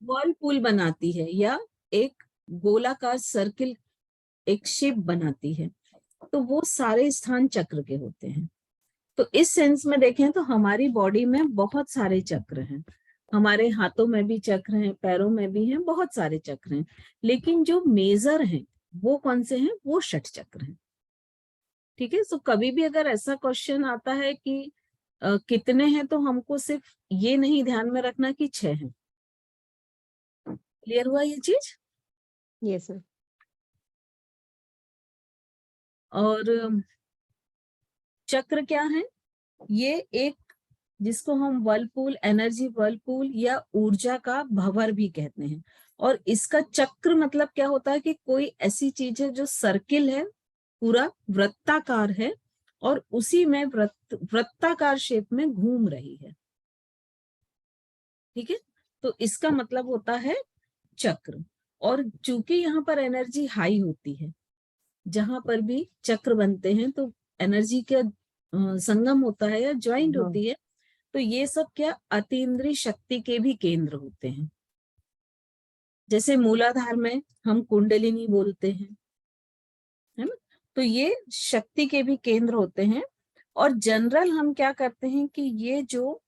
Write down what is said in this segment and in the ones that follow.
Whirlpool बनाती है या एक गोलाकार सर्किल एक शेप बनाती है, तो वो सारे स्थान चक्र के होते हैं। तो इस सेंस में देखें तो हमारी बॉडी में बहुत सारे चक्र हैं, हमारे हाथों में भी चक्र हैं, पैरों में भी हैं, बहुत सारे चक्र हैं, लेकिन जो मेजर हैं वो कौन से हैं, वो षट चक्र हैं। ठीक है, तो कभी भी अगर ऐसा क्वेश्चन आता है कि कितने हैं, तो हमको सिर्फ ये नहीं ध्यान में रखना कि 6 हैं। क्लियर हुआ ये चीज? Yes sir. और चक्र क्या है, ये एक जिसको हम वर्लपूल, एनर्जी वर्लपूल या ऊर्जा का भंवर भी कहते हैं। और इसका चक्र मतलब क्या होता है कि कोई ऐसी चीज है जो सर्किल है, पूरा वृत्ताकार है, और उसी में वृत्ताकार शेप में घूम रही है। ठीक है, तो इसका मतलब होता है चक्र। और चूंकि यहाँ पर एनर्जी हाई होती है, जहां पर भी चक्र बनते हैं तो एनर्जी का संगम होता है या ज्वाइंट होती है, तो ये सब क्या अतीन्द्रिय शक्ति के भी केंद्र होते हैं। जैसे मूलाधार में हम कुंडलिनी बोलते हैं, है ना, तो ये शक्ति के भी केंद्र होते हैं। और जनरल हम क्या करते हैं कि ये जो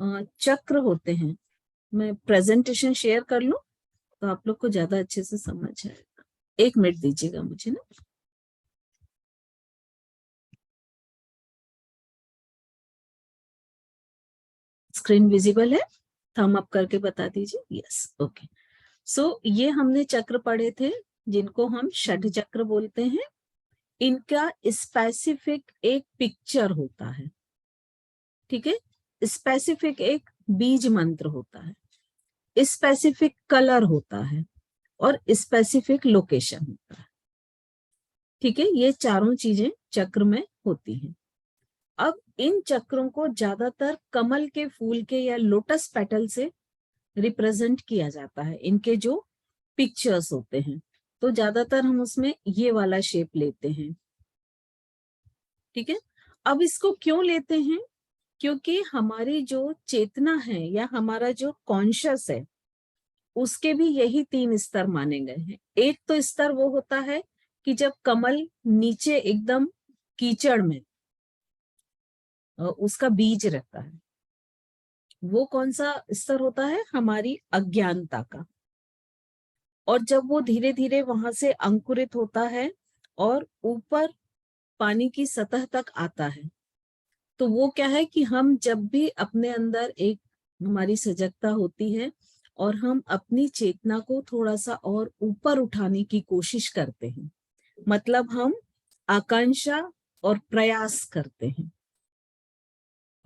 चक्र होते हैं, मैं प्रेजेंटेशन शेयर कर लूं तो आप लोग को ज्यादा अच्छे से समझ आएगा। 1 मिनट दीजिएगा मुझे ना। स्क्रीन विजिबल है? थम अप करके बता दीजिए। Yes, okay. सो ये हमने चक्र पढ़े थे जिनको हम षट चक्र बोलते हैं। इनका स्पेसिफिक एक पिक्चर होता है, ठीक है, स्पेसिफिक एक बीज मंत्र होता है, स्पेसिफिक कलर होता है, और स्पेसिफिक लोकेशन होता है। ठीक है, ये चारों चीजें चक्र में होती हैं। अब इन चक्रों को ज्यादातर कमल के फूल के या लोटस पेटल से रिप्रेजेंट किया जाता है। इनके जो पिक्चर्स होते हैं, तो ज्यादातर हम उसमें ये वाला शेप लेते हैं। ठीक है, अब इसको क्यों लेते हैं, क्योंकि हमारी जो चेतना है या हमारा जो कॉन्शियस है, उसके भी यही 3 स्तर माने गए हैं। एक तो स्तर वो होता है कि जब कमल नीचे एकदम कीचड़ में उसका बीज रहता है, वो कौन सा स्तर होता है, हमारी अज्ञानता का। और जब वो धीरे धीरे वहां से अंकुरित होता है और ऊपर पानी की सतह तक आता है, तो वो क्या है कि हम जब भी अपने अंदर एक हमारी सजगता होती है और हम अपनी चेतना को थोड़ा सा और ऊपर उठाने की कोशिश करते हैं, मतलब हम आकांक्षा और प्रयास करते हैं,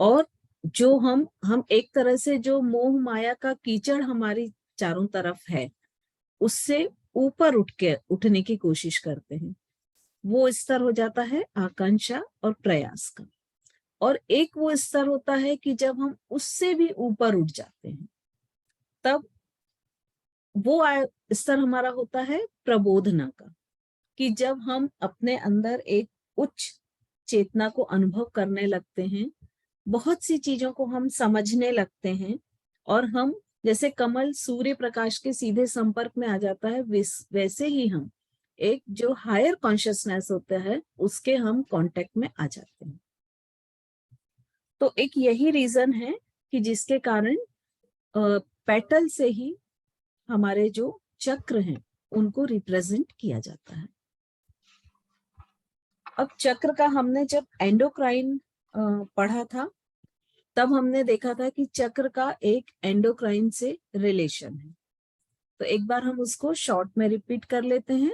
और जो हम एक तरह से जो मोह माया का कीचड़ हमारी चारों तरफ है, उससे ऊपर उठने की कोशिश करते हैं, वो स्तर हो जाता है आकांक्षा और प्रयास का। और एक वो स्तर होता है कि जब हम उससे भी ऊपर उठ जाते हैं, तब वो स्तर हमारा होता है प्रबोधना का, कि जब हम अपने अंदर एक उच्च चेतना को अनुभव करने लगते हैं, बहुत सी चीजों को हम समझने लगते हैं, और हम जैसे कमल सूर्य प्रकाश के सीधे संपर्क में आ जाता है, वैसे ही हम एक जो हायर कॉन्शियसनेस होता है उसके हम कांटेक्ट में आ जाते हैं। तो एक यही रीजन है कि जिसके कारण पेटल से ही हमारे जो चक्र हैं उनको रिप्रेजेंट किया जाता है। अब चक्र का हमने जब एंडोक्राइन पढ़ा था, तब हमने देखा था कि चक्र का एक एंडोक्राइन से रिलेशन है। तो एक बार हम उसको शॉर्ट में रिपीट कर लेते हैं।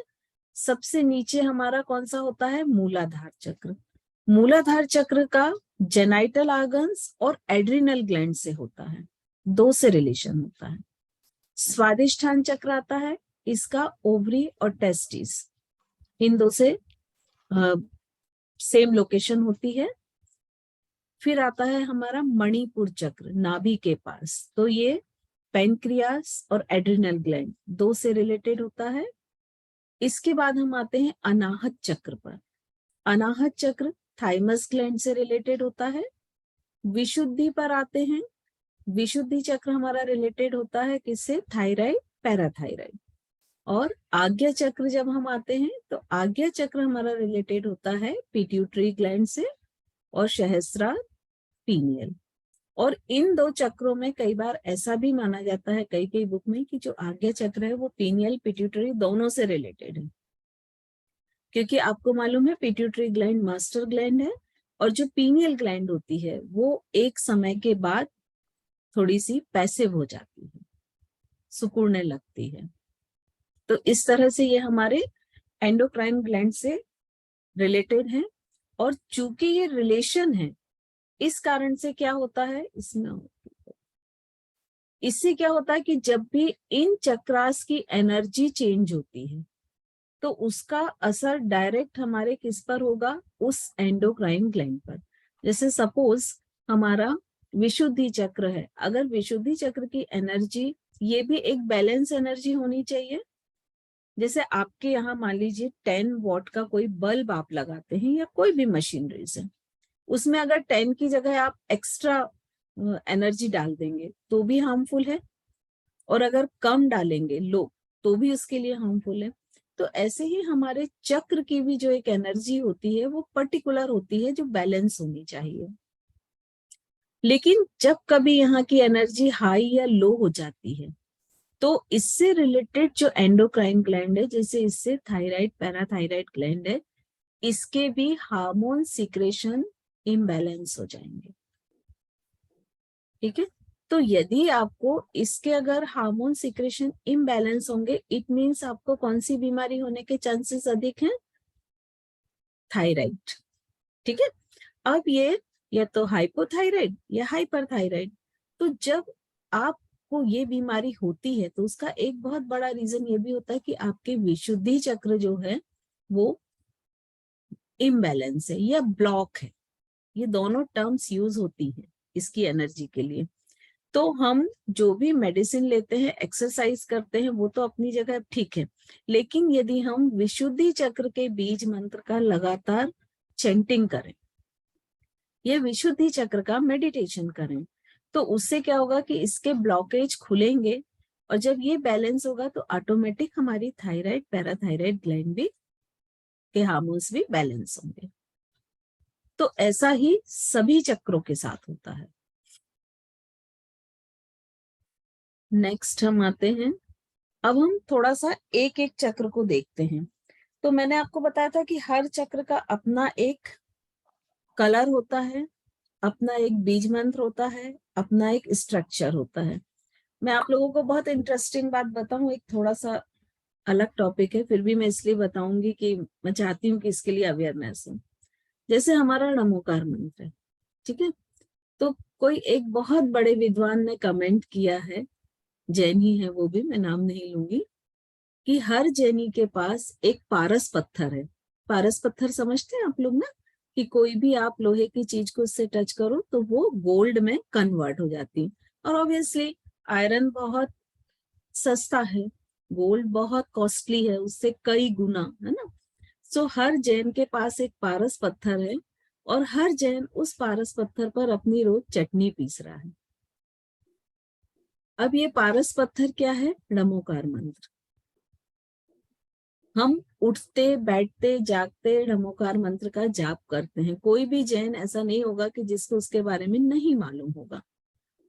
सबसे नीचे हमारा कौन सा होता है, मूलाधार चक्र। मूलाधार चक्र का जेनाइटल आर्गन्स और एड्रिनल ग्लैंड से होता है, 2 से रिलेशन होता है। स्वादिष्ठान चक्र आता है, इसका ओवरी और टेस्टिस, इन 2 से सेम लोकेशन होती है। फिर आता है हमारा मणिपुर चक्र, नाभि के पास, तो ये पैनक्रियास और एड्रिनल ग्लैंड 2 से रिलेटेड होता है। इसके बाद हम आते हैं अनाहत चक्र पर। अनाहत चक्र थाइमस ग्लैंड से रिलेटेड होता है। विशुद्धि पर आते हैं विशुद्धि चक्र हमारा रिलेटेड होता है किससे? Thyroid, parathyroid. और आज्ञा चक्र जब हम आते हैं तो आज्ञा चक्र हमारा रिलेटेड होता है पिट्यूटरी ग्लैंड से और सहस्त्रार, पीनियल। और इन दो चक्रों में कई बार ऐसा भी माना जाता है कई कई बुक में कि जो आज्ञा चक्र है वो पीनियल पिट्यूटरी दोनों से रिलेटेड है, क्योंकि आपको मालूम है पिट्यूटरी ग्लैंड मास्टर ग्लैंड है और जो पीनियल ग्लैंड होती है वो एक समय के बाद थोड़ी सी पैसिव हो जाती है, सिकुड़ने लगती है। तो इस तरह से ये हमारे एंडोक्राइन ग्लैंड से रिलेटेड है। और चूंकि ये रिलेशन है, इस कारण से क्या होता है इससे क्या होता है कि जब भी इन चक्रास की एनर्जी चेंज होती है तो उसका असर डायरेक्ट हमारे किस पर होगा? उस एंडोक्राइन ग्लैंड पर। जैसे सपोज हमारा विशुद्धि चक्र है, अगर विशुद्धि चक्र की एनर्जी, ये भी एक बैलेंस एनर्जी होनी चाहिए। जैसे आपके यहाँ मान लीजिए 10 वॉट का कोई बल्ब आप लगाते हैं या कोई भी मशीनरी से, उसमें अगर 10 की जगह आप एक्स्ट्रा एनर्जी डाल देंगे तो भी हार्मफुल है, और अगर कम डालेंगे लो तो भी उसके लिए हार्मफुल है। तो ऐसे ही हमारे चक्र की भी जो एक एनर्जी होती है वो पर्टिकुलर होती है, जो बैलेंस होनी चाहिए। लेकिन जब कभी यहाँ की एनर्जी हाई या लो हो जाती है तो इससे रिलेटेड जो एंडोक्राइन ग्लैंड है, जैसे इससे थायराइड, पैराथायराइड ग्लैंड है, इसके भी हार्मोन सिक्रेशन इम्बैलेंस हो जाएंगे। ठीक है, तो यदि आपको इसके अगर हार्मोन सिक्रेशन इम्बैलेंस होंगे, इट मीन्स आपको कौन सी बीमारी होने के चांसेस अधिक हैं? थायराइड। ठीक है, अब ये या तो हाइपोथायराइड या हाइपरथायराइड। तो जब आपको ये बीमारी होती है तो उसका एक बहुत बड़ा रीजन ये भी होता है कि आपके विशुद्धि चक्र जो है वो इम्बैलेंस है या ब्लॉक है। ये दोनों टर्म्स यूज होती हैं इसकी एनर्जी के लिए। तो हम जो भी मेडिसिन लेते हैं, एक्सरसाइज करते हैं, वो तो अपनी जगह ठीक है, लेकिन यदि हम विशुद्धि चक्र के बीज मंत्र का लगातार चैंटिंग करें, ये विशुद्धि चक्र का मेडिटेशन करें, तो उससे क्या होगा कि इसके ब्लॉकेज खुलेंगे, और जब ये बैलेंस होगा तो ऑटोमेटिक हमारी थायराइड, पैराथायराइड ग्लैंड भी के हार्मोन्स भी बैलेंस होंगे। तो ऐसा ही सभी चक्रों के साथ होता है। नेक्स्ट हम आते हैं, अब हम थोड़ा सा एक एक चक्र को देखते हैं। तो मैंने आपको बताया था कि हर चक्र का अपना एक कलर होता है, अपना एक बीज मंत्र होता है, अपना एक स्ट्रक्चर होता है। मैं आप लोगों को बहुत इंटरेस्टिंग बात बताऊं, एक थोड़ा सा अलग टॉपिक है, फिर भी मैं इसलिए बताऊंगी कि मैं चाहती हूँ कि इसके लिए अवेयरनेस हो। जैसे हमारा नमोकार मंत्र है, ठीक है, तो कोई एक बहुत बड़े विद्वान ने कमेंट किया है, जैन ही है वो भी, मैं नाम नहीं लूंगी, कि हर जैनी के पास एक पारस पत्थर है। पारस पत्थर समझते हैं आप लोग ना, कि कोई भी आप लोहे की चीज को उससे टच करो तो वो गोल्ड में कन्वर्ट हो जाती है। और ऑब्वियसली आयरन बहुत सस्ता है, गोल्ड बहुत कॉस्टली है, उससे कई गुना, है ना। सो हर जैन के पास एक पारस पत्थर है और हर जैन उस पारस पत्थर पर अपनी रोज चटनी पीस रहा है। अब ये पारस पत्थर क्या है? नमोकार मंत्र। हम उठते बैठते जागते नमोकार मंत्र का जाप करते हैं। कोई भी जैन ऐसा नहीं होगा कि जिसको उसके बारे में नहीं मालूम होगा,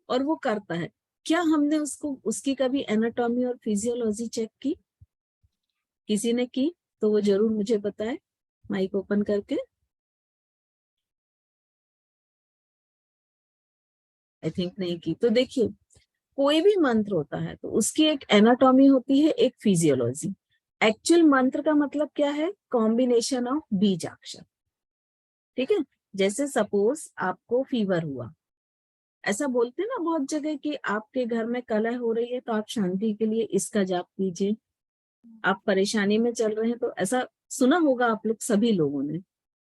और वो करता है। क्या हमने उसको उसकी कभी एनाटॉमी और फिजियोलॉजी चेक की? किसी ने की तो वो जरूर मुझे बताए माइक ओपन करके। आई थिंक नहीं की। तो देखिए, कोई भी मंत्र होता है तो उसकी एक एनाटॉमी होती है, एक फिजियोलॉजी। एक्चुअल मंत्र का मतलब क्या है? कॉम्बिनेशन ऑफ बीजाक्षर। ठीक है, जैसे सपोज आपको फीवर हुआ, ऐसा बोलते हैं ना बहुत जगह कि आपके घर में कलह हो रही है तो आप शांति के लिए इसका जाप कीजिए। आप परेशानी में चल रहे हैं तो ऐसा सुना होगा आप लोग सभी लोगों ने।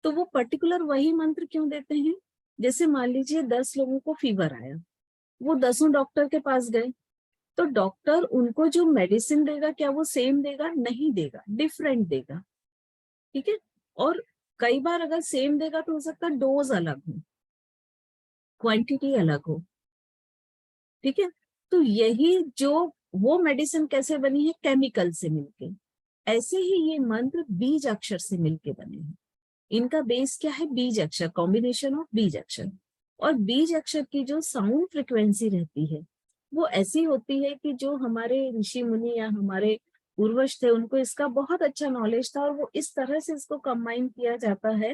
तो वो पर्टिकुलर वही मंत्र क्यों देते हैं? जैसे मान लीजिए 10 लोगों को फीवर आया, वो 10 डॉक्टर के पास गए, तो डॉक्टर उनको जो मेडिसिन देगा क्या वो सेम देगा? नहीं देगा, डिफरेंट देगा। ठीक है, और कई बार अगर सेम देगा तो हो सकता है डोज अलग हो, क्वांटिटी अलग हो। ठीक है। तो यही जो वो मेडिसिन कैसे बनी है, केमिकल से मिलके, ऐसे ही ये मंत्र बीज अक्षर से मिलके बने हैं। इनका बेस क्या है, बीज अक्षर, कॉम्बिनेशन ऑफ बीज अक्षर। और बीज अक्षर की जो साउंड फ्रिक्वेंसी रहती है वो ऐसी होती है कि जो हमारे ऋषि मुनि या हमारे पूर्वज थे उनको इसका बहुत अच्छा नॉलेज था, और वो इस तरह से इसको कंबाइन किया जाता है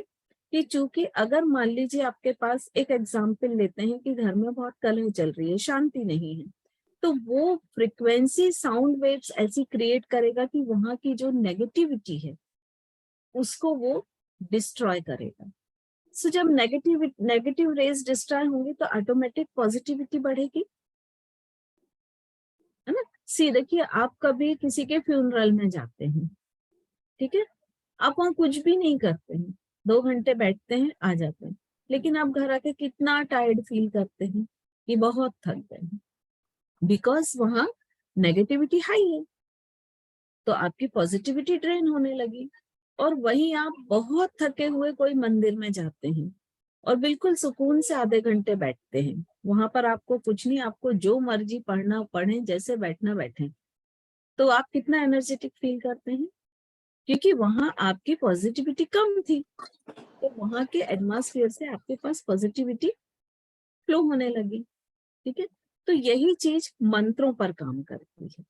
कि चूंकि अगर मान लीजिए आपके पास, एक एग्जाम्पल लेते हैं कि घर में बहुत कलह चल रही है, शांति नहीं है, तो वो फ्रिक्वेंसी साउंड वेव्स ऐसी क्रिएट करेगा कि वहां की जो नेगेटिविटी है उसको वो डिस्ट्रॉय करेगा। सो जब नेगेटिव रेज डिस्ट्रॉय होंगी तो ऑटोमेटिक पॉजिटिविटी बढ़ेगी, है ना। सी देखिए, आप कभी किसी के फ्यूनरल में जाते हैं, ठीक है, आप वहां कुछ भी नहीं करते हैं, 2 घंटे बैठते हैं, आ जाते हैं, लेकिन आप घर आके कितना टायर्ड फील करते हैं कि बहुत थक गए हैं, बिकॉज वहां नेगेटिविटी हाई है, तो आपकी पॉजिटिविटी ड्रेन होने लगी। और वहीं आप बहुत थके हुए कोई मंदिर में जाते हैं और बिल्कुल सुकून से आधे घंटे बैठते हैं, वहां पर आपको कुछ नहीं, आपको जो मर्जी पढ़ना पढ़े, जैसे बैठना बैठे, तो आप कितना एनर्जेटिक फील करते हैं, क्योंकि वहां आपकी पॉजिटिविटी कम थी, तो वहां के एटमॉस्फेयर से आपके पास पॉजिटिविटी फ्लो होने लगी। ठीक है, तो यही चीज मंत्रों पर काम करती है।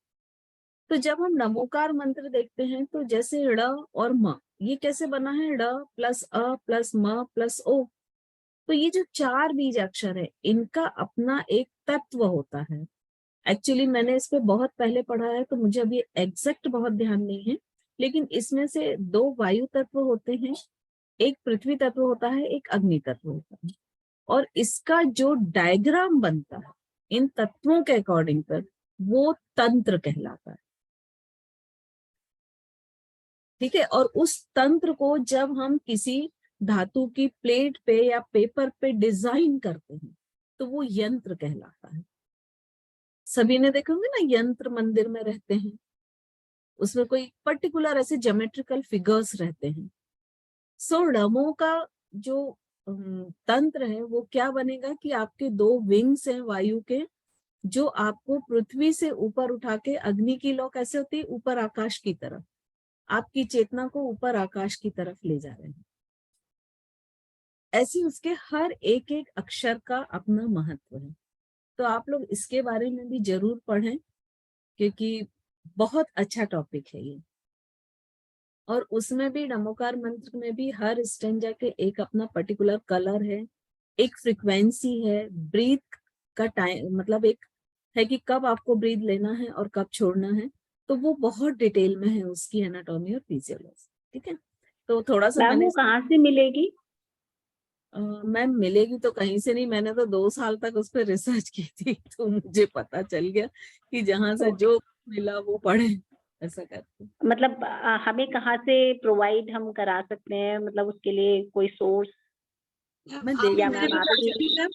तो जब हम नमोकार मंत्र देखते हैं तो जैसे ड़ और म, ये कैसे बना है, ड़ प्लस अ प्लस म प्लस ओ, तो ये जो 4 बीज अक्षर है इनका अपना एक तत्व होता है। एक्चुअली मैंने इस पे बहुत पहले पढ़ा है तो मुझे अभी एग्जैक्ट बहुत ध्यान नहीं है, लेकिन इसमें से 2 वायु तत्व होते हैं, एक पृथ्वी तत्व होता है, एक अग्नि तत्व होता है, और इसका जो डायग्राम बनता है इन तत्वों के अकॉर्डिंग पर वो तंत्र कहलाता है। ठीक है, और उस तंत्र को जब हम किसी धातु की प्लेट पे या पेपर पे डिजाइन करते हैं तो वो यंत्र कहलाता है। सभी ने देखे होंगे ना, यंत्र मंदिर में रहते हैं, उसमें कोई पर्टिकुलर ऐसे ज्योमेट्रिकल फिगर्स रहते हैं। सो ड़मों का जो तंत्र है वो क्या बनेगा कि आपके 2 विंग्स हैं वायु के, जो आपको पृथ्वी से ऊपर उठा के, अग्नि की लौ कैसे होती है, ऊपर आकाश की तरफ, आपकी चेतना को ऊपर आकाश की तरफ ले जा रहे हैं। ऐसे उसके हर एक एक अक्षर का अपना महत्व है। तो आप लोग इसके बारे में भी जरूर पढ़ें, क्योंकि बहुत अच्छा टॉपिक है ये। और उसमें भी नमोकार मंत्र में भी हर स्टेंजा के एक अपना पर्टिकुलर कलर है, एक फ्रिक्वेंसी है, ब्रीथ का टाइम, मतलब एक है कि कब आपको ब्रीथ लेना है और कब छोड़ना है, तो वो बहुत डिटेल में है उसकी एनाटॉमी और फिजियोलॉजी। ठीक है, तो थोड़ा सा मैम मैंने वो कहाँ से मिलेगी? मैम मिलेगी तो कहीं से नहीं, मैंने तो 2 साल तक उस पर रिसर्च की थी, तो मुझे पता चल गया कि जहां से तो जो मिला वो पढ़े, ऐसा करते। मतलब हमें कहाँ से प्रोवाइड हम करा सकते हैं, मतलब उसके लिए कोई सोर्स, मैं आप या देखती मैम अवेलेबल हूँ करा आपकी? दीजिए मैम,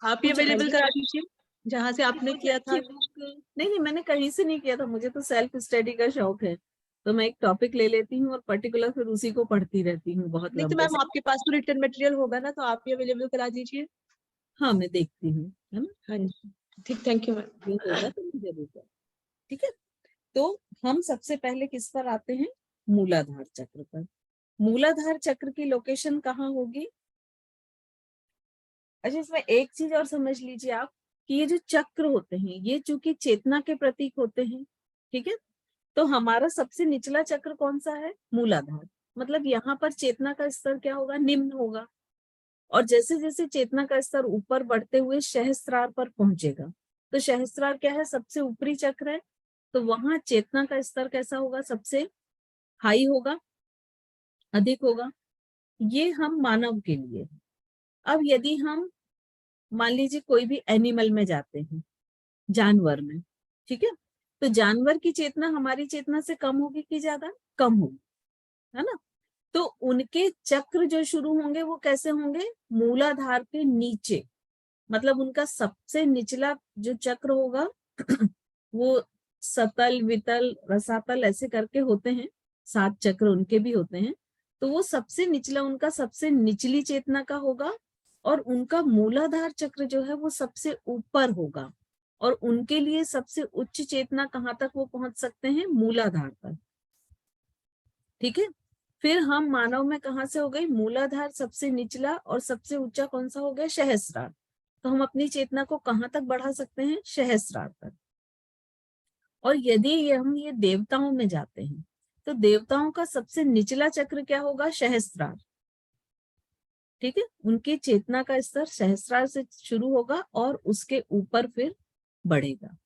आप ही कुछ अवेलेबल अच्छी करा दीजिए जहाँ से आपने कुछ किया अच्छी था। बुक, नहीं नहीं मैंने कहीं से नहीं किया था, मुझे तो सेल्फ स्टडी का शौक है, तो मैं एक टॉपिक ले लेती हूँ और पर्टिकुलर फिर उसी को पढ़ती रहती हूँ बहुत नहीं तो लंबे मैम से। आपके पास तो रिटर्न मटेरियल होगा ना, तो आप ही अवेलेबल करा दीजिए। हाँ मैं देखती हूँ, है ना, हाँ जी ठीक, थैंक यू मैम। जो होगा तो मैं जरूर करूँ। ठीक है, तो हम सबसे पहले किस पर आते हैं, मूलाधार चक्र पर। मूलाधार चक्र की लोकेशन कहाँ होगी। अच्छा, इसमें एक चीज और समझ लीजिए आप, कि ये जो चक्र होते हैं ये चूंकि चेतना के प्रतीक होते हैं, ठीक है, तो हमारा सबसे निचला चक्र कौन सा है, मूलाधार। मतलब यहाँ पर चेतना का स्तर क्या होगा, निम्न होगा, और जैसे जैसे चेतना का स्तर ऊपर बढ़ते हुए सहस्त्रार पर पहुंचेगा, तो सहस्त्रार क्या है, सबसे ऊपरी चक्र है, तो वहां चेतना का स्तर कैसा होगा, सबसे हाई होगा, अधिक होगा। ये हम मानव के लिए है। अब यदि हम मान लीजिए कोई भी एनिमल में जाते हैं, जानवर में, ठीक है, तो जानवर की चेतना हमारी चेतना से कम होगी कि ज्यादा, कम होगी, है ना। तो उनके चक्र जो शुरू होंगे वो कैसे होंगे, मूलाधार के नीचे, मतलब उनका सबसे निचला जो चक्र होगा वो सतल वितल रसातल ऐसे करके होते हैं, 7 चक्र उनके भी होते हैं, तो वो सबसे निचला उनका सबसे निचली चेतना का होगा, और उनका मूलाधार चक्र जो है वो सबसे ऊपर होगा, और उनके लिए सबसे उच्च चेतना कहाँ तक वो पहुंच सकते हैं? मूलाधार तक। ठीक है, फिर हम मानव में कहाँ से हो गई? मूलाधार सबसे निचला, और सबसे ऊंचा कौन सा हो गया? सहस्रार। तो हम अपनी चेतना को कहाँ तक बढ़ा सकते हैं? सहस्रार तक। और यदि हम ये देवताओं में जाते हैं तो देवताओं का सबसे निचला चक्र क्या होगा? सहस्रार। ठीक है, उनकी चेतना का स्तर सहस्रार से शुरू होगा और उसके ऊपर फिर बढ़ेगा।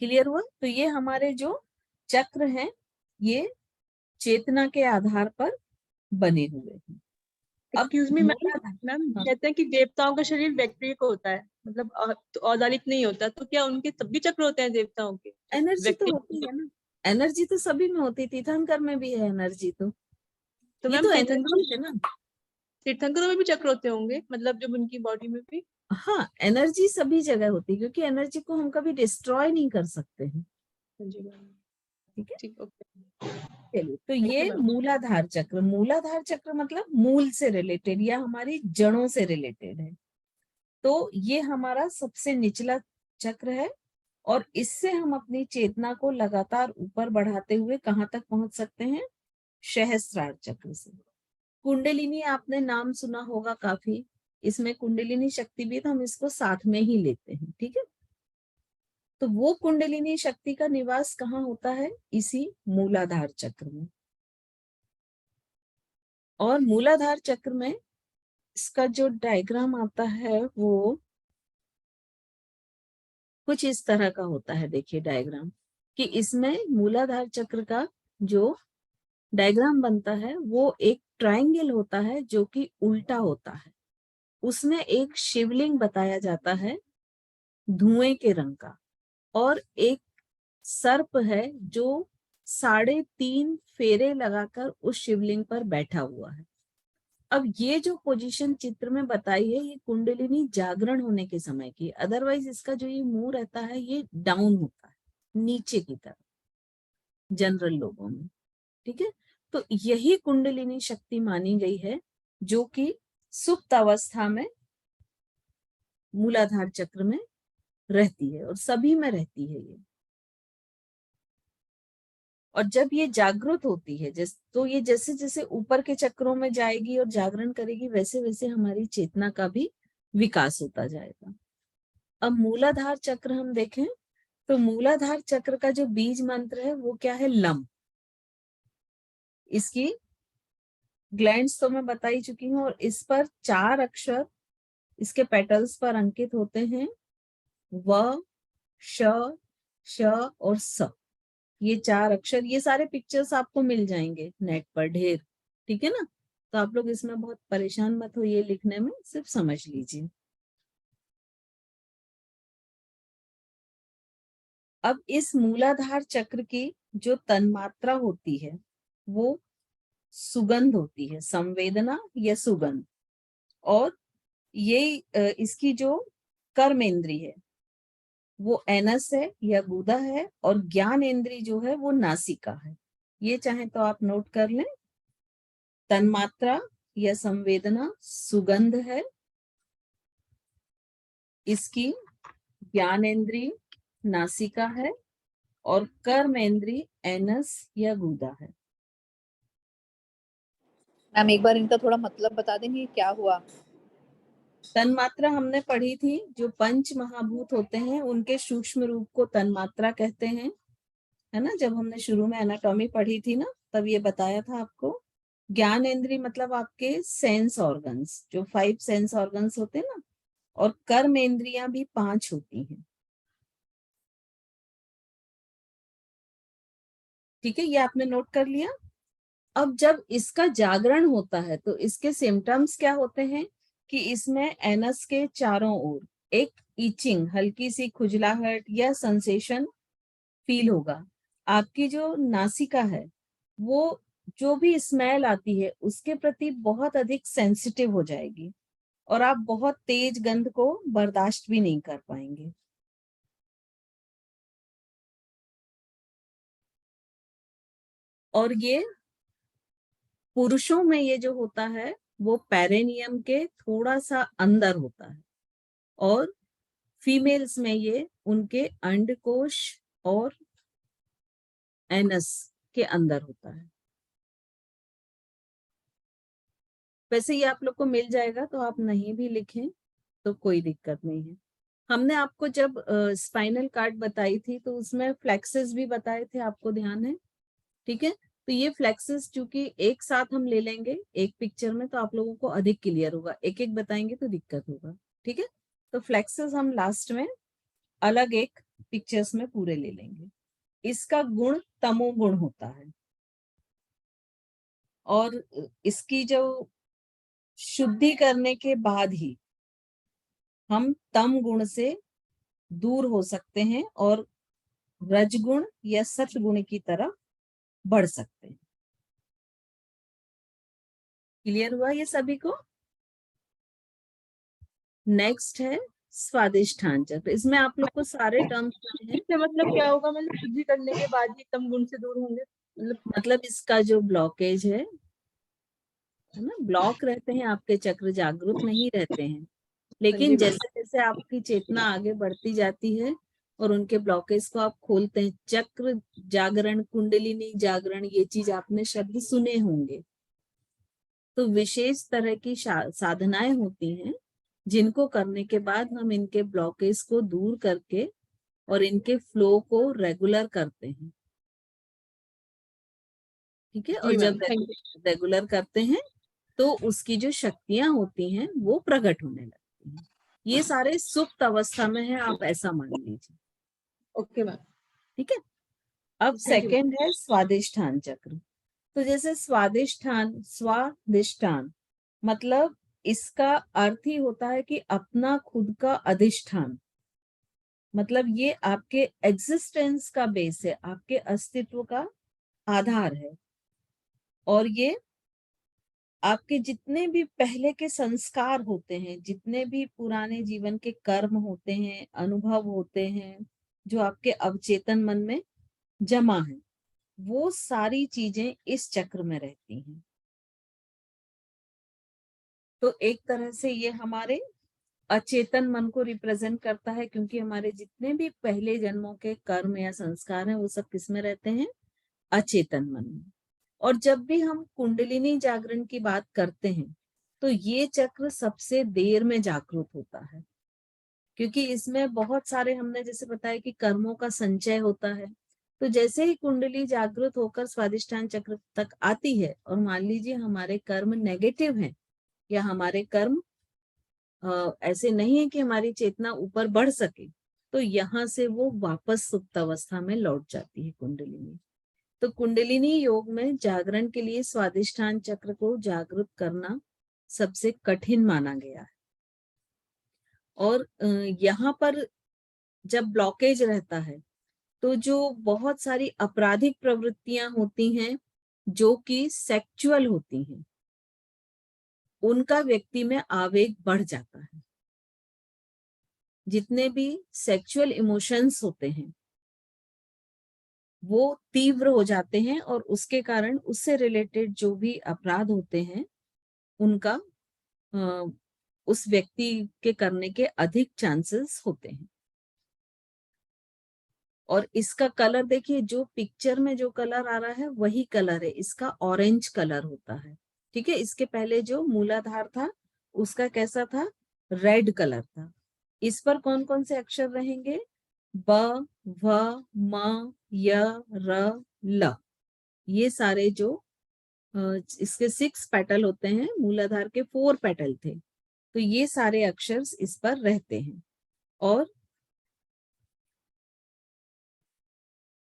क्लियर हुआ? तो ये हमारे जो चक्र हैं ये चेतना के आधार पर बने हुए हैं। अब एक्सक्यूज मी मूलाधार- मैम, हाँ, कहते हैं कि देवताओं का शरीर वैक्ट्रिक होता है, मतलब तो औदालिक नहीं होता, तो क्या उनके तब भी चक्र होते हैं देवताओं के? एनर्जी तो वैक्ट्रिक। होती है ना, एनर्जी तो सभी में होती, तीर्थंकर में भी है एनर्जी। तो तो ये मैम तो तीर्थंकरों एनर्जी है ना। तीर्थंकरों में भी चक्र होते होंगे, मतलब जब उनकी बॉडी में भी। हाँ, एनर्जी सभी जगह होती है, क्योंकि एनर्जी को हम कभी डिस्ट्रॉय नहीं कर सकते हैं। हाँ जी मैम। ठीक है, ठीक, ओके। चलिए। तो थैंक यू ये मैम। मूलाधार चक्र, मूलाधार चक्र मतलब मूल से रिलेटेड या हमारी जड़ों से रिलेटेड है। तो ये हमारा सबसे निचला चक्र है, और इससे हम अपनी चेतना को लगातार ऊपर बढ़ाते हुए कहाँ तक पहुंच सकते हैं? सहस्रार चक्र से। कुंडलिनी आपने नाम सुना होगा काफी, इसमें कुंडलिनी शक्ति भी है, तो हम इसको साथ में ही लेते हैं। ठीक है, तो वो कुंडलिनी शक्ति का निवास कहाँ होता है? इसी मूलाधार चक्र में। और मूलाधार चक्र में इसका जो डायग्राम आता है वो कुछ इस तरह का होता है। देखिए डायग्राम, कि इसमें मूलाधार चक्र का जो डायग्राम बनता है वो एक ट्रायंगल होता है जो कि उल्टा होता है। उसमें एक शिवलिंग बताया जाता है धुएं के रंग का, और एक सर्प है जो 3.5 फेरे लगाकर उस शिवलिंग पर बैठा हुआ है। अब ये जो पोजीशन चित्र में बताई है ये कुंडलिनी जागरण होने के समय की, अदरवाइज इसका जो ये मुंह रहता है ये डाउन होता है, नीचे की तरफ जनरल लोगों में। ठीक है, तो यही कुंडलिनी शक्ति मानी गई है जो कि सुप्त अवस्था में मूलाधार चक्र में रहती है, और सभी में रहती है ये। और जब ये जागृत होती है तो ये जैसे जैसे ऊपर के चक्रों में जाएगी और जागरण करेगी, वैसे वैसे हमारी चेतना का भी विकास होता जाएगा। अब मूलाधार चक्र हम देखें तो मूलाधार चक्र का जो बीज मंत्र है वो क्या है? लम। इसकी ग्लैंड्स तो मैं बता ही चुकी हूँ, और इस पर 4 अक्षर इसके पेटल्स पर अंकित होते हैं, व, श, श और स। ये 4 अक्षर, ये सारे पिक्चर्स आपको मिल जाएंगे नेट पर ढेर। ठीक है ना, तो आप लोग इसमें बहुत परेशान मत होइए लिखने में, सिर्फ समझ लीजिए। अब इस मूलाधार चक्र की जो तन्मात्रा होती है वो सुगंध होती है, संवेदना या सुगंध। और ये इसकी जो कर्म इंद्री है वो एनस है या गुदा है, और ज्ञान इंद्री जो है वो नासिका है। ये चाहे तो आप नोट कर लें, तन्मात्रा या संवेदना सुगंध है, इसकी ज्ञानेन्द्रिय नासिका है, और कर्मेंद्रिय एनस या गुदा है। मैम एक बार इनका थोड़ा मतलब बता देंगे क्या हुआ? तन्मात्रा हमने पढ़ी थी, जो 5 महाभूत होते हैं उनके सूक्ष्म रूप को तन्मात्रा कहते हैं, है ना। जब हमने शुरू में एनाटॉमी पढ़ी थी ना तब ये बताया था आपको। ज्ञानेंद्रिय मतलब आपके सेंस ऑर्गन्स, जो 5 सेंस ऑर्गन्स होते हैं ना, और कर्मेंद्रियां भी 5 होती हैं। ठीक है, ये आपने नोट कर लिया। अब जब इसका जागरण होता है तो इसके सिम्टम्स क्या होते हैं? कि इसमें एनस के चारों ओर एक ईचिंग, हल्की सी खुजलाहट या सेंसेशन फील होगा। आपकी जो नासिका है वो जो भी स्मेल आती है उसके प्रति बहुत अधिक सेंसिटिव हो जाएगी, और आप बहुत तेज गंध को बर्दाश्त भी नहीं कर पाएंगे। और ये पुरुषों में ये जो होता है वो पेरेनियम के थोड़ा सा अंदर होता है, और फीमेल्स में ये उनके अंडकोश और एनस के अंदर होता है। वैसे ये आप लोग को मिल जाएगा, तो आप नहीं भी लिखें तो कोई दिक्कत नहीं है। हमने आपको जब स्पाइनल कार्ड बताई थी तो उसमें फ्लेक्सेस भी बताए थे, आपको ध्यान है? ठीक है, तो ये फ्लेक्सेस चूंकि एक साथ हम ले लेंगे एक पिक्चर में तो आप लोगों को अधिक क्लियर होगा, एक एक बताएंगे तो दिक्कत होगा। ठीक है, तो फ्लेक्सेस हम लास्ट में अलग एक पिक्चर्स में पूरे ले लेंगे। इसका गुण तमोगुण होता है और इसकी जो शुद्धि करने के बाद ही हम तम गुण से दूर हो सकते हैं और रजगुण या सतगुण की तरफ बढ़ सकते हैं। क्लियर हुआ ये सभी को? नेक्स्ट है स्वादिष्ठान चक्र। इसमें आप लोग को सारे टर्म्स हैं। इससे मतलब क्या होगा, मतलब शुद्धि करने के बाद ही तम गुण से दूर होंगे? मतलब इसका जो ब्लॉकेज है ना, ब्लॉक रहते हैं आपके चक्र, जागृत नहीं रहते हैं, लेकिन जैसे जैसे आपकी चेतना आगे बढ़ती जाती है और उनके ब्लॉकेज को आप खोलते हैं, चक्र जागरण, कुंडलिनी जागरण, ये चीज आपने शब्द सुने होंगे। तो विशेष तरह की साधनाएं होती हैं जिनको करने के बाद हम इनके ब्लॉकेज को दूर करके और इनके फ्लो को रेगुलर करते हैं। ठीक है, और जब रेगुलर करते हैं तो उसकी जो शक्तियां होती हैं वो प्रकट होने लगती हैं। ये सारे सुप्त अवस्था में है, आप ऐसा मान लीजिए। Okay ma'am. ठीक है, अब सेकंड है स्वादिष्ठान चक्र। तो जैसे स्वादिष्ठान मतलब इसका अर्थ ही होता है कि अपना खुद का अधिष्ठान, मतलब ये आपके एग्जिस्टेंस का बेस है, आपके अस्तित्व का आधार है। और ये आपके जितने भी पहले के संस्कार होते हैं, जितने भी पुराने जीवन के कर्म होते हैं, अनुभव होते हैं, जो आपके अवचेतन मन में जमा है, वो सारी चीजें इस चक्र में रहती हैं। तो एक तरह से ये हमारे अचेतन मन को रिप्रेजेंट करता है, क्योंकि हमारे जितने भी पहले जन्मों के कर्म या संस्कार हैं वो सब किस में रहते हैं? अचेतन मन में। और जब भी हम कुंडलिनी जागरण की बात करते हैं तो ये चक्र सबसे देर में जागृत होता है, क्योंकि इसमें बहुत सारे, हमने जैसे बताया कि कर्मों का संचय होता है। तो जैसे ही कुंडली जागृत होकर स्वादिष्ठान चक्र तक आती है और मान लीजिए हमारे कर्म नेगेटिव हैं या हमारे कर्म ऐसे नहीं है कि हमारी चेतना ऊपर बढ़ सके, तो यहाँ से वो वापस सुप्त अवस्था में लौट जाती है कुंडलिनी। तो कुंडलिनी योग में जागरण के लिए स्वादिष्ठान चक्र को जागृत करना सबसे कठिन माना गया है। और यहाँ पर जब ब्लॉकेज रहता है तो जो बहुत सारी आपराधिक प्रवृत्तियां होती हैं जो कि सेक्चुअल होती हैं, उनका व्यक्ति में आवेग बढ़ जाता है। जितने भी सेक्सुअल इमोशंस होते हैं वो तीव्र हो जाते हैं और उसके कारण उससे रिलेटेड जो भी अपराध होते हैं उनका उस व्यक्ति के करने के अधिक चांसेस होते हैं। और इसका कलर देखिए, जो पिक्चर में जो कलर आ रहा है वही कलर है, इसका ऑरेंज कलर होता है। ठीक है, इसके पहले जो मूलाधार था उसका कैसा था? रेड कलर था। इस पर कौन कौन से अक्षर रहेंगे? ब, व, म, य, र, ल। ये सारे जो इसके 6 पेटल होते हैं, मूलाधार के 4 पेटल थे, तो ये सारे अक्षर इस पर रहते हैं। और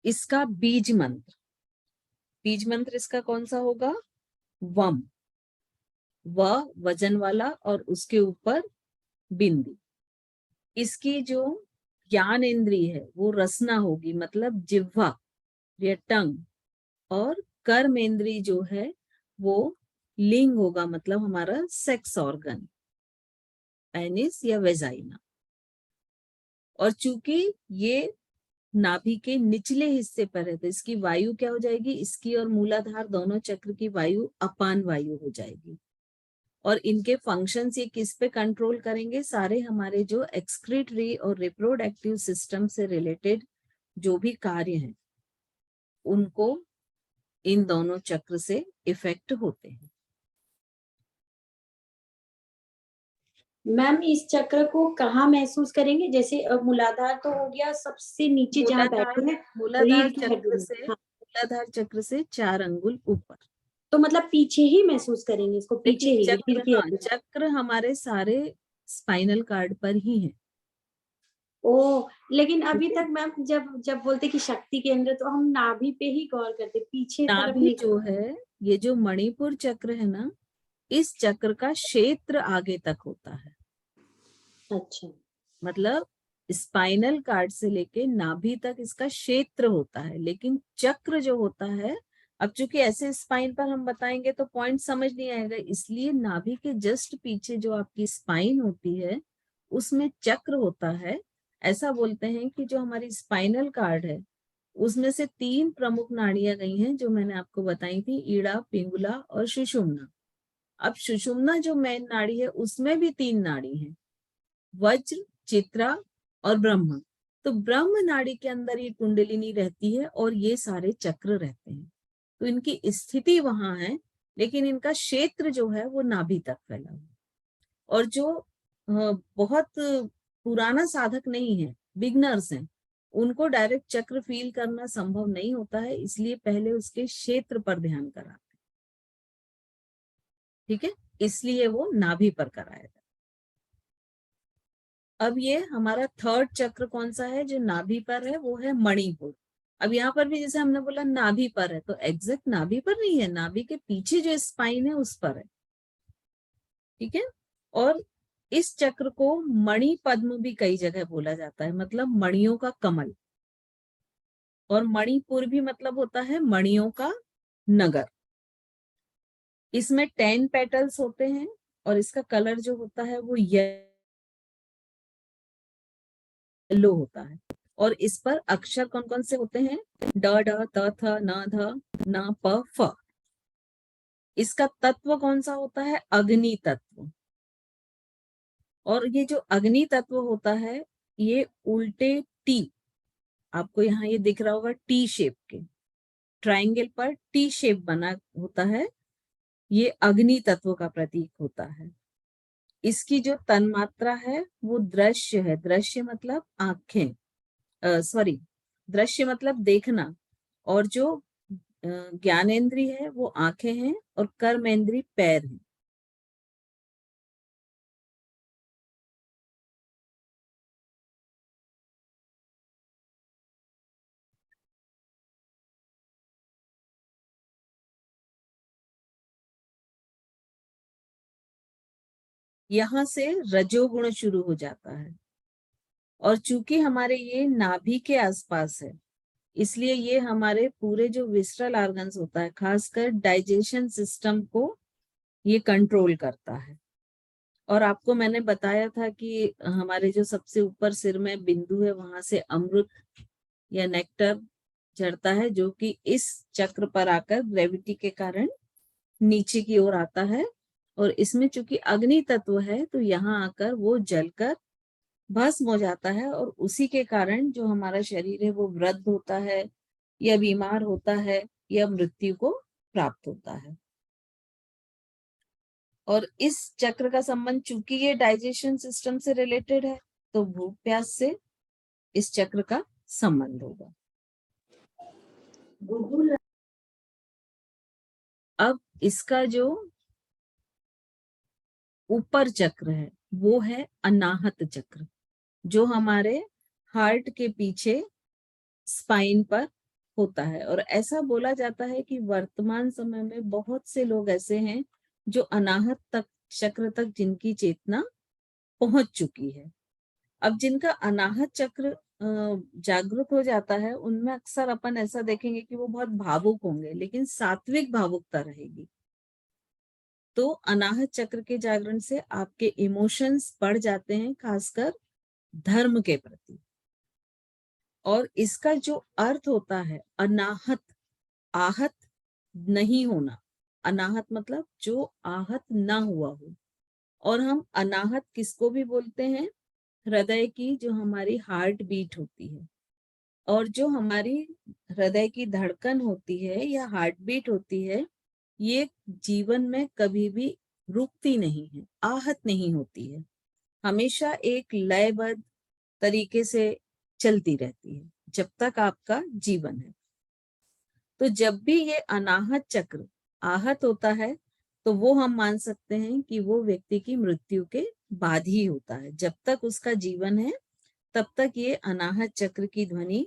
इसका बीज मंत्र इसका कौन सा होगा? वम। व वजन वाला और उसके ऊपर बिंदी। इसकी जो ज्ञान इंद्रिय है वो रसना होगी, मतलब जिह्वा या टंग। और कर्म इंद्रिय जो है वो लिंग होगा, मतलब हमारा सेक्स ऑर्गन, एनिस या वेजाइना। और चूंकि ये नाभि के निचले हिस्से पर है तो इसकी वायु क्या हो जाएगी? इसकी और मूलाधार दोनों चक्र की वायु अपान वायु हो जाएगी। और इनके फंक्शंस ये किस पे कंट्रोल करेंगे, सारे हमारे जो एक्सक्रीटरी और रिप्रोडक्टिव सिस्टम से रिलेटेड जो भी कार्य हैं उनको इन दोनों चक्र से इफेक्ट होते हैं। मैम इस चक्र को कहाँ महसूस करेंगे? जैसे मूलाधार तो हो गया सबसे नीचे जहाँ बैठे हैं रीढ़ की हड्डी में। हाँ। मूलाधार चक्र से 4 अंगुल ऊपर, तो मतलब पीछे ही महसूस करेंगे इसको, पीछे ही रीढ़ की हड्डी। चक्र हमारे सारे स्पाइनल कार्ड पर ही है। ओ, लेकिन अभी तक मैम जब बोलते कि शक्ति केंद्र तो हम नाभि पे ही गौर करते, पीछे तरफ नाभि नहीं। जो है, ये जो मणिपुर चक्र है ना, इस चक्र का क्षेत्र आगे तक होता है। अच्छा, मतलब स्पाइनल कार्ड से लेके नाभि तक इसका क्षेत्र होता है, लेकिन चक्र जो होता है, अब चूंकि ऐसे स्पाइन पर हम बताएंगे तो पॉइंट समझ नहीं आएगा, इसलिए नाभि के जस्ट पीछे जो आपकी स्पाइन होती है उसमें चक्र होता है। ऐसा बोलते हैं कि जो हमारी स्पाइनल कार्ड है उसमें से 3 प्रमुख नाड़ियां गई हैं जो मैंने आपको बताई थी, ईड़ा, पिंगुला और सुषुम्ना। अब सुषुम्ना जो मेन नाड़ी है उसमें भी 3 नाड़ी हैं, वज्र, चित्रा और ब्रह्म। तो ब्रह्म नाड़ी के अंदर ये कुंडलिनी रहती है और ये सारे चक्र रहते हैं। तो इनकी स्थिति वहां है, लेकिन इनका क्षेत्र जो है वो नाभि तक फैला हुआ। और जो बहुत पुराना साधक नहीं है, बिगनर्स हैं, उनको डायरेक्ट चक्र फील करना संभव नहीं होता है, इसलिए पहले उसके क्षेत्र पर ध्यान कराते हैं। ठीक है, इसलिए वो नाभि पर कराया जाता है। अब ये हमारा थर्ड चक्र कौन सा है जो नाभि पर है, वो है मणिपुर। अब यहाँ पर भी जैसे हमने बोला नाभि पर है, तो एग्जैक्ट नाभि पर नहीं है, नाभि के पीछे जो स्पाइन है उस पर है। ठीक है, और इस चक्र को मणि पद्म भी कई जगह बोला जाता है, मतलब मणियों का कमल। और मणिपुर भी मतलब होता है मणियों का नगर। इसमें 10 पेटल्स होते हैं और इसका कलर जो होता है वो येलो होता है। और इस पर अक्षर कौन कौन से होते हैं, ड, ढ, त, थ, न, ध, न, प, फ। इसका तत्व कौन सा होता है, अग्नि तत्व। और ये जो अग्नि तत्व होता है ये उल्टे टी, आपको यहाँ ये दिख रहा होगा टी शेप के, ट्रायंगल पर टी शेप बना होता है, ये अग्नि तत्व का प्रतीक होता है। इसकी जो तन्मात्रा है वो दृश्य है, दृश्य मतलब आंखें, सॉरी, दृश्य मतलब देखना। और जो ज्ञानेंद्री है वो आंखें हैं और कर्मेंद्री पैर हैं। यहां से रजोगुण शुरू हो जाता है। और चूंकि हमारे ये नाभि के आसपास है, इसलिए ये हमारे पूरे जो विसरल ऑर्गन्स होता है, खासकर डाइजेशन सिस्टम को ये कंट्रोल करता है। और आपको मैंने बताया था कि हमारे जो सबसे ऊपर सिर में बिंदु है वहां से अमृत या नेक्टर झरता है, जो कि इस चक्र पर आकर ग्रेविटी के कारण नीचे की ओर आता है। और इसमें चूंकि अग्नि तत्व है तो यहाँ आकर वो जलकर भस्म हो जाता है, और उसी के कारण जो हमारा शरीर है वो वृद्ध होता है या बीमार होता है या मृत्यु को प्राप्त होता है। और इस चक्र का संबंध चूंकि ये डाइजेशन सिस्टम से रिलेटेड है, तो भूख प्यास से इस चक्र का संबंध होगा। अब इसका जो ऊपर चक्र है वो है अनाहत चक्र, जो हमारे हार्ट के पीछे स्पाइन पर होता है। और ऐसा बोला जाता है कि वर्तमान समय में बहुत से लोग ऐसे हैं जो अनाहत तक चक्र तक जिनकी चेतना पहुंच चुकी है। अब जिनका अनाहत चक्र जागृत हो जाता है, उनमें अक्सर अपन ऐसा देखेंगे कि वो बहुत भावुक होंगे, लेकिन सात्विक भावुकता रहेगी। तो अनाहत चक्र के जागरण से आपके इमोशंस बढ़ जाते हैं, खासकर धर्म के प्रति। और इसका जो अर्थ होता है अनाहत, आहत नहीं होना, अनाहत मतलब जो आहत ना हुआ हो। और हम अनाहत किसको भी बोलते हैं? हृदय की जो हमारी हार्ट बीट होती है, और जो हमारी हृदय की धड़कन होती है या हार्ट बीट होती है, ये जीवन में कभी भी रुकती नहीं है, आहत नहीं होती है, हमेशा एक लयबद्ध तरीके से चलती रहती है जब तक आपका जीवन है। तो जब भी ये अनाहत चक्र आहत होता है, तो वो हम मान सकते हैं कि वो व्यक्ति की मृत्यु के बाद ही होता है। जब तक उसका जीवन है तब तक ये अनाहत चक्र की ध्वनि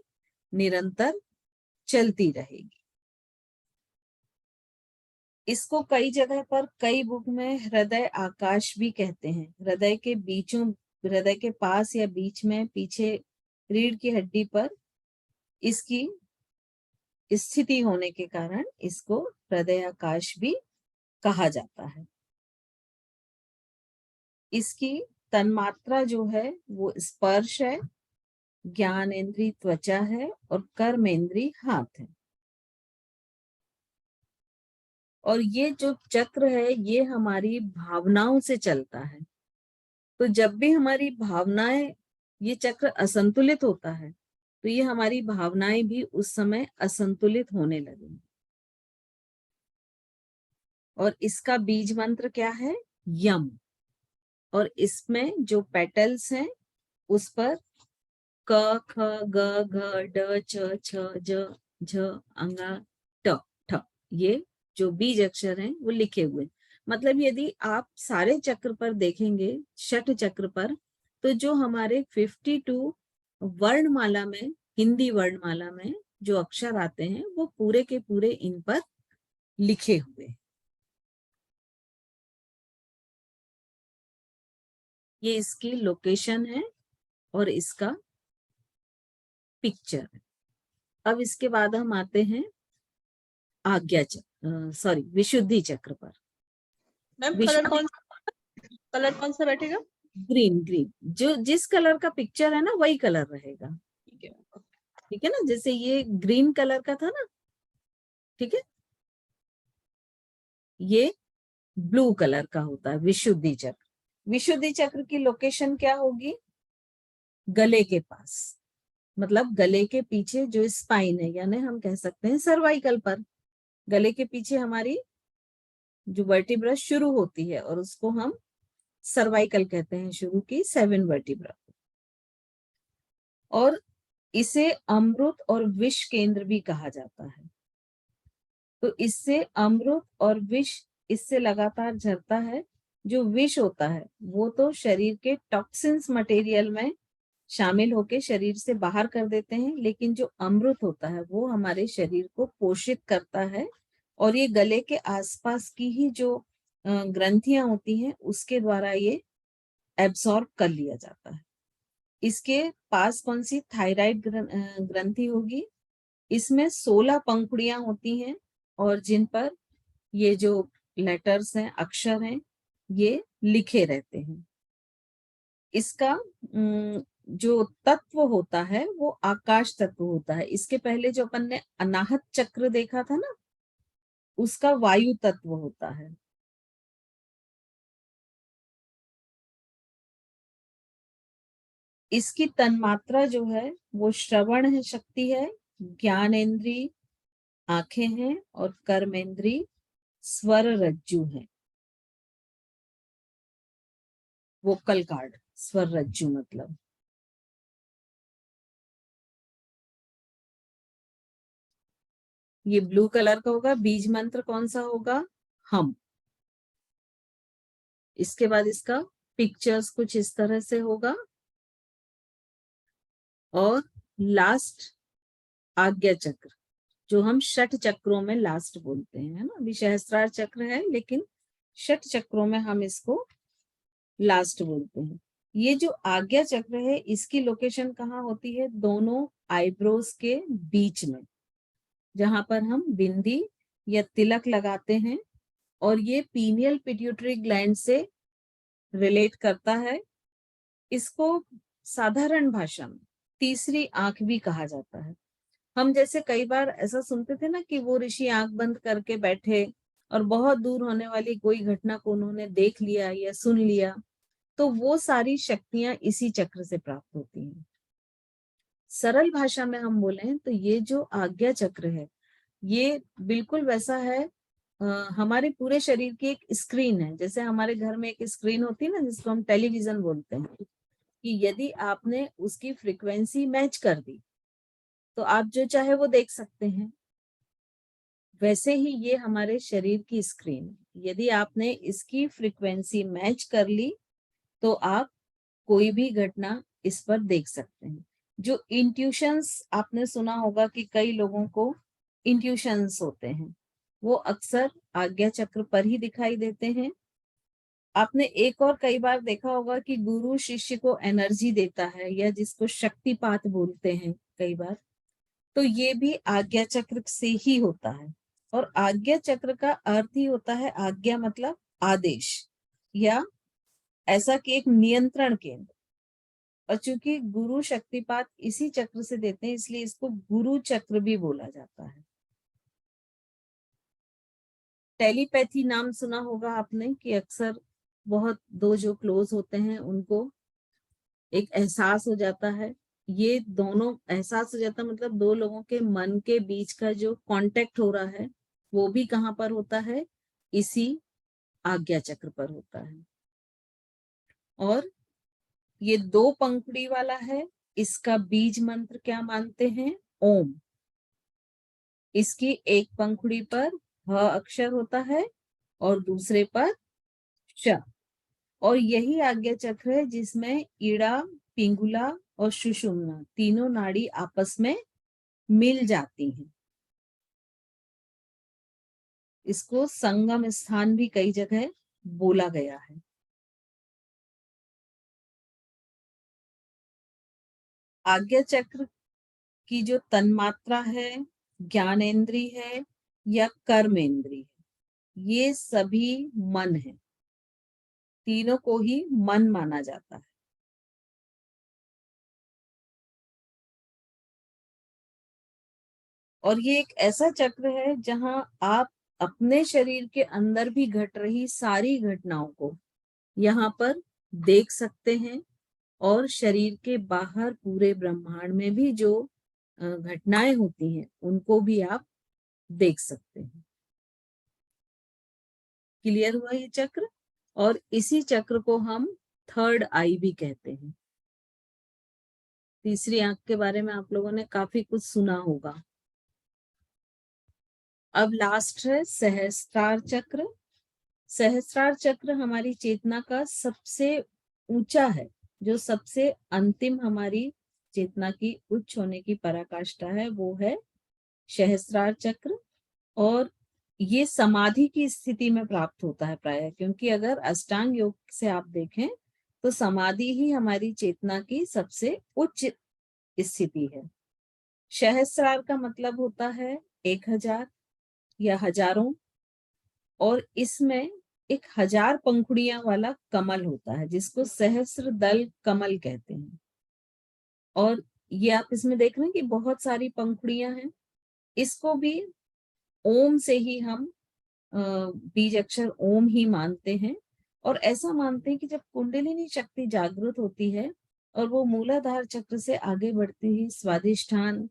निरंतर चलती रहेगी। इसको कई जगह पर, कई बुक में हृदय आकाश भी कहते हैं। हृदय के बीचों, हृदय के पास या बीच में पीछे रीढ़ की हड्डी पर इसकी स्थिति होने के कारण इसको हृदय आकाश भी कहा जाता है। इसकी तन्मात्रा जो है वो स्पर्श है, ज्ञानेंद्री त्वचा है और कर्मेंद्री हाथ है। और ये जो चक्र है ये हमारी भावनाओं से चलता है। तो जब भी हमारी भावनाएं, ये चक्र असंतुलित होता है, तो ये हमारी भावनाएं भी उस समय असंतुलित होने लगेंगी। और इसका बीज मंत्र क्या है? यम। और इसमें जो पेटल्स हैं उस पर क, ख, ग, घ, ड, च, छ, ज, झ, अंगा, ट, ठ, ये जो बीज अक्षर हैं वो लिखे हुए। मतलब यदि आप सारे चक्र पर देखेंगे, षठ चक्र पर, तो जो हमारे 52 वर्णमाला में, हिंदी वर्णमाला में जो अक्षर आते हैं वो पूरे के पूरे इन पर लिखे हुए। ये इसकी लोकेशन है और इसका पिक्चर है। अब इसके बाद हम आते हैं आज्ञा चक्र, सॉरी, विशुद्धि चक्र पर। मैम कलर कौन सा बैठेगा? ग्रीन। ग्रीन जो जिस कलर का पिक्चर है ना वही कलर रहेगा। ठीक है, ठीक है ना, जैसे ये ग्रीन कलर का था ना, ठीक है, ये ब्लू कलर का होता है विशुद्धि चक्र। विशुद्धि चक्र की लोकेशन क्या होगी? गले के पास, मतलब गले के पीछे जो स्पाइन है, यानी हम कह सकते हैं सर्वाइकल पर। गले के पीछे हमारी जो वर्टिब्रा शुरू होती है और उसको हम सर्वाइकल कहते हैं, शुरू की 7 वर्टिब्रा। और इसे अमृत और विष केंद्र भी कहा जाता है। तो इससे अमृत और विष इससे लगातार झरता है। जो विष होता है वो तो शरीर के टॉक्सिन्स मटेरियल में शामिल होके शरीर से बाहर कर देते हैं, लेकिन जो अमृत होता है वो हमारे शरीर को पोषित करता है। और ये गले के आसपास की ही जो ग्रंथियां होती हैं उसके द्वारा ये एब्सॉर्ब कर लिया जाता है। इसके पास कौन सी थायराइड ग्रंथि होगी? इसमें 16 पंखुड़ियां होती हैं और जिन पर ये जो लेटर्स हैं, अक्षर हैं, ये लिखे रहते हैं। इसका जो तत्व होता है वो आकाश तत्व होता है। इसके पहले जो अपन ने अनाहत चक्र देखा था ना, उसका वायु तत्व होता है। इसकी तन्मात्रा जो है वो श्रवण है, शक्ति है, ज्ञानेंद्री आंखें हैं और कर्मेंद्री स्वर रज्जु है। वोकल कार्ड, स्वर रज्जु मतलब। ये ब्लू कलर का होगा। बीज मंत्र कौन सा होगा? हम। इसके बाद इसका पिक्चर्स कुछ इस तरह से होगा। और लास्ट आज्ञा चक्र, जो हम षट चक्रों में लास्ट बोलते हैं, है ना। अभी सहस्त्रार चक्र है लेकिन षट चक्रों में हम इसको लास्ट बोलते हैं। ये जो आज्ञा चक्र है इसकी लोकेशन कहाँ होती है? दोनों आईब्रोज के बीच में, जहां पर हम बिंदी या तिलक लगाते हैं। और ये पीनियल पिट्यूटरी ग्लैंड से रिलेट करता है। इसको साधारण भाषा में तीसरी आंख भी कहा जाता है। हम जैसे कई बार ऐसा सुनते थे ना कि वो ऋषि आंख बंद करके बैठे और बहुत दूर होने वाली कोई घटना को उन्होंने देख लिया या सुन लिया, तो वो सारी शक्तियां इसी चक्र से प्राप्त होती हैं। सरल भाषा में हम बोलें तो ये जो आज्ञा चक्र है, ये बिल्कुल वैसा है, हमारे पूरे शरीर की एक स्क्रीन है। जैसे हमारे घर में एक स्क्रीन होती है ना, जिसको हम टेलीविजन बोलते हैं, कि यदि आपने उसकी फ्रीक्वेंसी मैच कर दी तो आप जो चाहे वो देख सकते हैं। वैसे ही ये हमारे शरीर की स्क्रीन है। यदि आपने इसकी फ्रीक्वेंसी मैच कर ली तो आप कोई भी घटना इस पर देख सकते हैं। जो इंट्यूशंस आपने सुना होगा कि कई लोगों को इंट्यूशंस होते हैं, वो अक्सर आज्ञा चक्र पर ही दिखाई देते हैं। आपने एक और कई बार देखा होगा कि गुरु शिष्य को एनर्जी देता है, या जिसको शक्तिपात बोलते हैं कई बार, तो ये भी आज्ञा चक्र से ही होता है। और आज्ञा चक्र का अर्थ ही होता है, आज्ञा मतलब आदेश, या ऐसा कि एक नियंत्रण केंद्र। और चूंकि गुरु शक्तिपात इसी चक्र से देते हैं, इसलिए इसको गुरु चक्र भी बोला जाता है। टेलीपैथी नाम सुना होगा आपने, कि अक्सर बहुत दो जो क्लोज होते हैं उनको एक एहसास हो जाता है। ये दोनों एहसास हो जाता है, मतलब दो लोगों के मन के बीच का जो कांटेक्ट हो रहा है, वो भी कहाँ पर होता है, इसी आज्ञा चक्र पर होता है। और ये 2 पंखुड़ी वाला है, इसका बीज मंत्र क्या मानते हैं, ओम। इसकी एक पंखुड़ी पर ह अक्षर होता है और दूसरे पर श। और यही आज्ञा चक्र है जिसमें ईड़ा, पिंगुला और सुषुम्ना तीनों नाड़ी आपस में मिल जाती हैं। इसको संगम स्थान भी कई जगह बोला गया है। आज्ञा चक्र की जो तन्मात्रा है, ज्ञानेंद्री है या कर्मेंद्री है, ये सभी मन है। तीनों को ही मन माना जाता है। और ये एक ऐसा चक्र है जहां आप अपने शरीर के अंदर भी घट रही सारी घटनाओं को यहाँ पर देख सकते हैं, और शरीर के बाहर पूरे ब्रह्मांड में भी जो घटनाएं होती हैं उनको भी आप देख सकते हैं। क्लियर हुआ ये चक्र? और इसी चक्र को हम थर्ड आई भी कहते हैं। तीसरी आंख के बारे में आप लोगों ने काफी कुछ सुना होगा। अब लास्ट है सहस्त्रार चक्र। सहस्त्रार चक्र हमारी चेतना का सबसे ऊंचा है, जो सबसे अंतिम हमारी चेतना की उच्च होने की पराकाष्ठा है, वो है सहस्त्रार चक्र। और ये समाधि की स्थिति में प्राप्त होता है प्रायः, क्योंकि अगर अष्टांग योग से आप देखें तो समाधि ही हमारी चेतना की सबसे उच्च स्थिति है। सहस्त्रार का मतलब होता है 1000 या हजारों, और इसमें एक 1000 पंखुड़ियां वाला कमल होता है, जिसको सहस्त्र दल कमल कहते हैं। और ये आप इसमें देख रहे हैं कि बहुत सारी पंखुड़ियां हैं। इसको भी ओम से ही हम बीज अक्षर ओम ही मानते हैं। और ऐसा मानते हैं कि जब कुंडलिनी शक्ति जागृत होती है और वो मूलाधार चक्र से आगे बढ़ती हुई स्वादिष्ठान,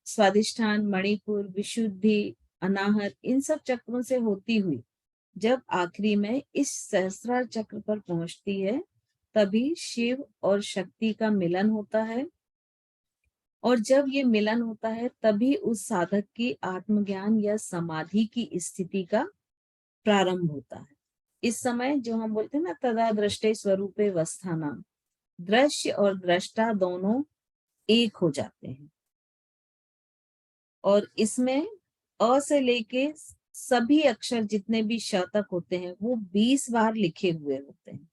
स्वादिष्ठान, मणिपुर, विशुद्धि, अनाहत, इन सब चक्रों से होती हुई जब आखिरी में इस सहस्त्रार चक्र पर पहुंचती है, तभी शिव और शक्ति का मिलन होता है। और जब ये मिलन होता है तभी उस साधक की आत्मज्ञान या समाधि की स्थिति का प्रारंभ होता है। इस समय जो हम बोलते हैं ना, तदा दृष्टे स्वरूपे वस्थानाम, दृश्य और दृष्टा दोनों एक हो जाते हैं। और इसमें अ से लेके सभी अक्षर जितने भी श तक होते हैं वो 20 बार लिखे हुए होते हैं।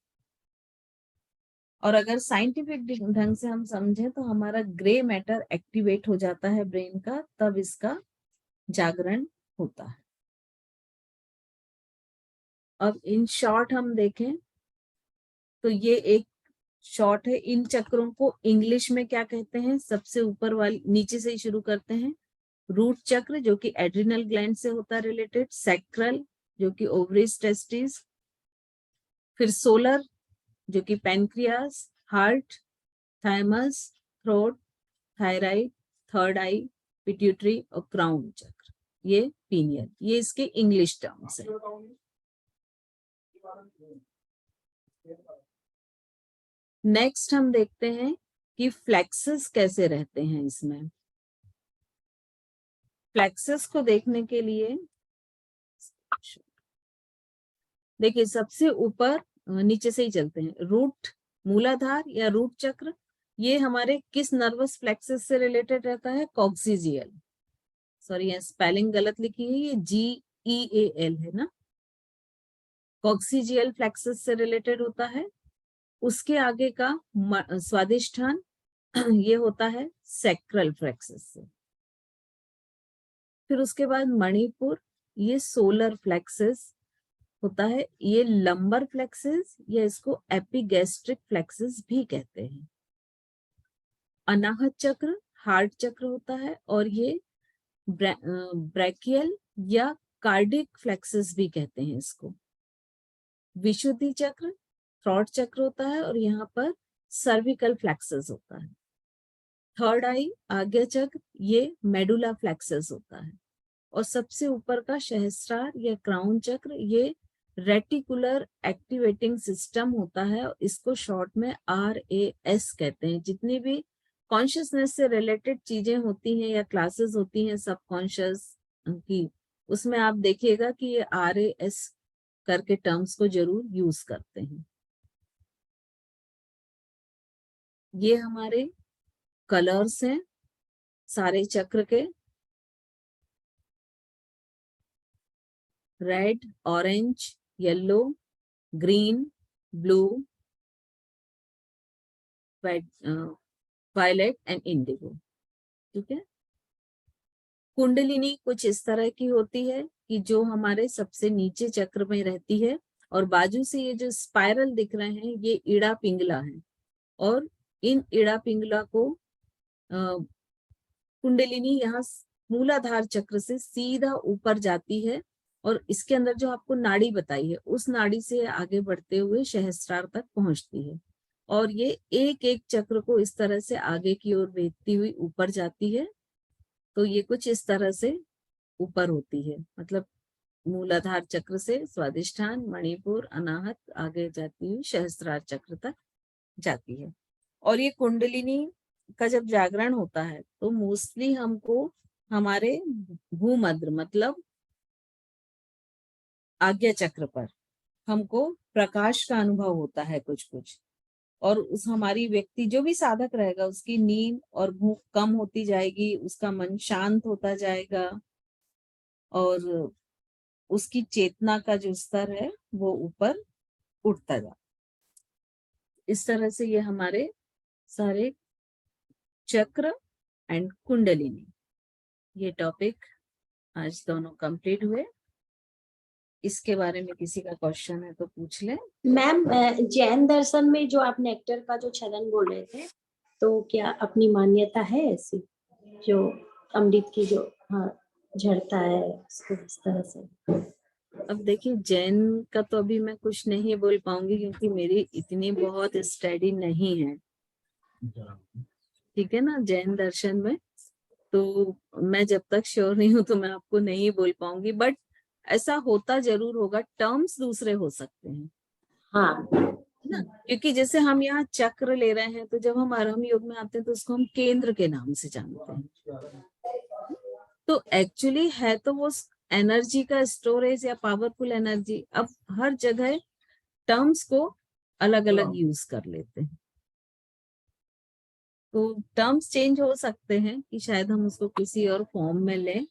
और अगर साइंटिफिक ढंग से हम समझें तो हमारा ग्रे मैटर एक्टिवेट हो जाता है ब्रेन का, तब इसका जागरण होता है। अब इन शॉर्ट हम देखें तो ये एक शॉर्ट है। इन चक्रों को इंग्लिश में क्या कहते हैं? सबसे ऊपर वाली, नीचे से ही शुरू करते हैं, रूट चक्र जो कि एड्रिनल ग्लैंड से होता है रिलेटेड, सैक्रल जो कि ओवरीज टेस्टिस, फिर सोलर जो कि pancreas, heart, thymus, throat, thyroid, third eye, pituitary और क्राउन चक्र, ये पीनियल, ये इसके इंग्लिश टर्म्स है। नेक्स्ट हम देखते हैं कि फ्लेक्सस कैसे रहते हैं इसमें। फ्लेक्सस को देखने के लिए देखिए सबसे ऊपर नीचे से ही चलते हैं, रूट मूलाधार या रूट चक्र, ये हमारे किस नर्वस फ्लेक्सस से रिलेटेड रहता है? कॉक्सिजियल, सॉरी यहाँ स्पेलिंग गलत लिखी है, ये GEAL है ना, कॉक्सिजियल फ्लेक्सस से रिलेटेड होता है। उसके आगे का स्वादिष्ठान ये होता है सैक्रल फ्लेक्सस से। फिर उसके बाद मणिपुर, ये सोलर फ्लेक्सस होता है, ये लंबर फ्लेक्सस या इसको एपिगैस्ट्रिक फ्लेक्सस भी कहते हैं। अनाहत चक्र हार्ट चक्र होता है और ये ब्रैकियल या कार्डिक फ्लेक्सस भी कहते हैं इसको। विशुद्धि चक्र थ्रॉट चक्र होता है और यहाँ पर सर्विकल फ्लेक्सस होता है। थर्ड आई आज्ञा चक्र, ये मेडुला फ्लेक्सस होता है। और सबसे ऊपर का सहस्रार या क्राउन चक्र, ये रेटिकुलर एक्टिवेटिंग सिस्टम होता है, इसको शॉर्ट में RAS कहते हैं। जितनी भी कॉन्शियसनेस से रिलेटेड चीजें होती हैं या क्लासेस होती हैं सबकॉन्शियस की, उसमें आप देखिएगा कि ये RAS करके टर्म्स को जरूर यूज करते हैं। ये हमारे कलर्स हैं सारे चक्र के, red, orange, yellow, green, blue, violet and indigo, ठीक है। कुंडलिनी कुछ इस तरह की होती है कि जो हमारे सबसे नीचे चक्र में रहती है, और बाजू से ये जो स्पाइरल दिख रहे हैं ये इड़ा पिंगला है, और इन इड़ा पिंगला को कुंडलिनी यहाँ मूलाधार चक्र से सीधा ऊपर जाती है, और इसके अंदर जो आपको नाड़ी बताई है उस नाड़ी से आगे बढ़ते हुए सहस्रार तक पहुंचती है, और ये एक एक चक्र को इस तरह से आगे की ओर भेजती हुई ऊपर जाती है। तो ये कुछ इस तरह से ऊपर होती है, मतलब मूलाधार चक्र से स्वादिष्ठान, मणिपुर, अनाहत आगे जाती हुई सहस्रार चक्र तक जाती है। और ये कुंडलिनी का जब जागरण होता है तो मोस्टली हमको हमारे भूमध्य मतलब आज्ञा चक्र पर हमको प्रकाश का अनुभव होता है कुछ कुछ, और उस हमारी व्यक्ति जो भी साधक रहेगा उसकी नींद और भूख कम होती जाएगी, उसका मन शांत होता जाएगा, और उसकी चेतना का जो स्तर है वो ऊपर उठता जाए। इस तरह से ये हमारे सारे चक्र एंड कुंडलिनी, ये टॉपिक आज दोनों कंप्लीट हुए। इसके बारे में किसी का क्वेश्चन है तो पूछ ले। मैम जैन दर्शन में जो आप नेक्टर का जो छलन बोल रहे थे, तो क्या अपनी मान्यता है ऐसी, जो अमृत की जो हाँ झड़ता है उसको इस तरह से? अब देखिए जैन का तो अभी मैं कुछ नहीं बोल पाऊंगी क्योंकि मेरी इतनी बहुत स्टडी नहीं है, ठीक है ना, जैन दर्शन में। तो मैं जब तक श्योर नहीं हूं तो मैं आपको नहीं बोल पाऊंगी, बट ऐसा होता जरूर होगा, टर्म्स दूसरे हो सकते हैं, हाँ है ना। क्योंकि जैसे हम यहाँ चक्र ले रहे हैं तो जब हम आरंभ योग में आते हैं तो उसको हम केंद्र के नाम से जानते हैं। तो एक्चुअली है तो वो एनर्जी का स्टोरेज या पावरफुल एनर्जी। अब हर जगह टर्म्स को अलग अलग यूज कर लेते हैं, तो टर्म्स चेंज हो सकते हैं कि शायद हम उसको किसी और फॉर्म में लें।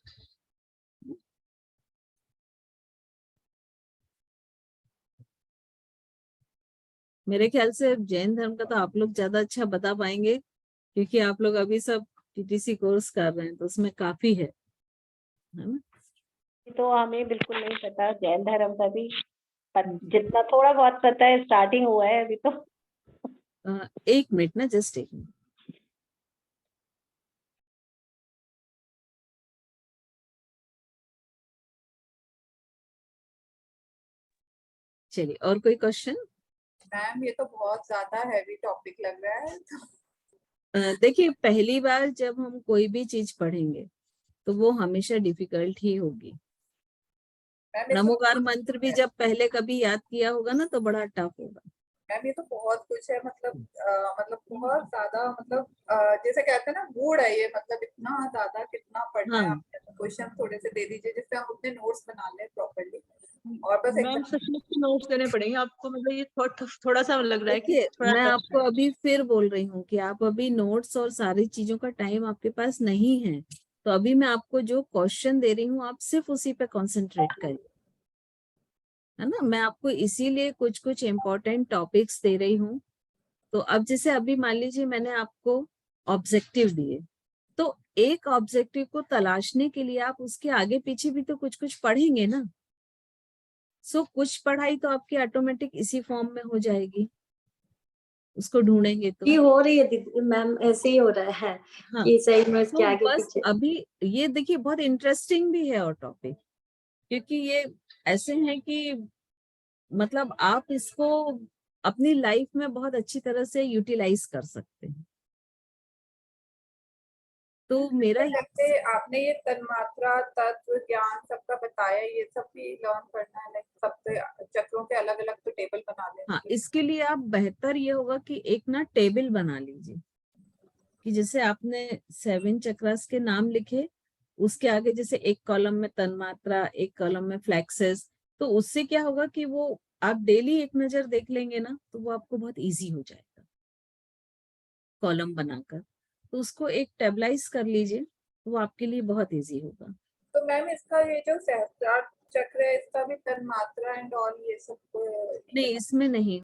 मेरे ख्याल से जैन धर्म का तो आप लोग ज्यादा अच्छा बता पाएंगे क्योंकि आप लोग अभी सब TTC कोर्स कर रहे हैं तो उसमें काफी है ना। तो हमें बिल्कुल नहीं पता जैन धर्म का भी, पर जितना थोड़ा बहुत पता है, स्टार्टिंग हुआ है अभी तो। एक मिनट ना, जस्ट एक मिनट। चलिए, और कोई क्वेश्चन? मैम ये तो बहुत ज्यादा हैवी टॉपिक लग रहा है। देखिए, पहली बार जब हम कोई भी चीज पढ़ेंगे तो वो हमेशा डिफिकल्ट ही होगी। मैम ये तो नमोकार मंत्र भी जब पहले कभी याद किया होगा ना तो बड़ा टफ होगा। मैम ये तो बहुत कुछ है, मतलब मतलब बहुत ज्यादा, मतलब जैसे कहते हैं ना गूढ़ है ये, मतलब इतना ज्यादा कितना पढ़ना है। हाँ। आप क्वेश्चन थोड़े से दे दीजिए जिससे हम अपने नोट्स बना लें प्रॉपर्ली, और बस मैम एग्जाम। सच में नोट्स देने पड़ेंगे आपको, मतलब ये थोड़ा सा लग रहा है कि देखिए, थोड़ा मैं tough आपको है। अभी फिर बोल रही हूँ कि आप अभी नोट्स और सारी चीजों का टाइम आपके पास नहीं है, तो अभी मैं आपको जो क्वेश्चन दे रही हूँ आप सिर्फ उसी पे कंसंट्रेट करिए, है ना। मैं आपको इसीलिए कुछ कुछ इम्पोर्टेंट टॉपिक्स दे रही हूँ। तो अब जैसे अभी मान लीजिए मैंने आपको ऑब्जेक्टिव दिए, तो एक ऑब्जेक्टिव को तलाशने के लिए आप उसके आगे पीछे भी तो कुछ कुछ पढ़ेंगे ना। सो कुछ पढ़ाई तो आपकी ऑटोमेटिक इसी फॉर्म में हो जाएगी, उसको ढूंढेंगे तो। ये हो रही है दीदी मैम, ऐसे ही हो रहा है हाँ, कि सही में इसके तो आगे बस पीछे। अभी ये देखिए बहुत इंटरेस्टिंग भी है और टॉपिक, क्योंकि ये ऐसे हैं कि मतलब आप इसको अपनी लाइफ में बहुत अच्छी तरह से यूटिलाइज कर सकते हैं। तो मेरा जैसे आपने ये तन्मात्रा, तत्व, ज्ञान सबका बताया, ये सब भी लर्न करना है, लाइक सबके चक्रों के अलग अलग तो टेबल बना लेना। हाँ, इसके लिए आप बेहतर ये होगा कि एक ना टेबल बना लीजिए कि जैसे आपने 7 चक्रास के नाम लिखे, उसके आगे जैसे एक कॉलम में तन्मात्रा, एक कॉलम में फ्लेक्सेस, तो उससे क्या होगा कि वो आप डेली एक नजर देख लेंगे ना तो वो आपको बहुत इजी हो जाएगा कॉलम बनाकर। तो उसको एक टेबलाइज कर लीजिए, वो आपके लिए बहुत इजी होगा। तो मैम इसका ये जो सहस्त्रार चक्र है, इसका भी तन्मात्रा एंड ऑल ये सब नहीं, इसमें नहीं।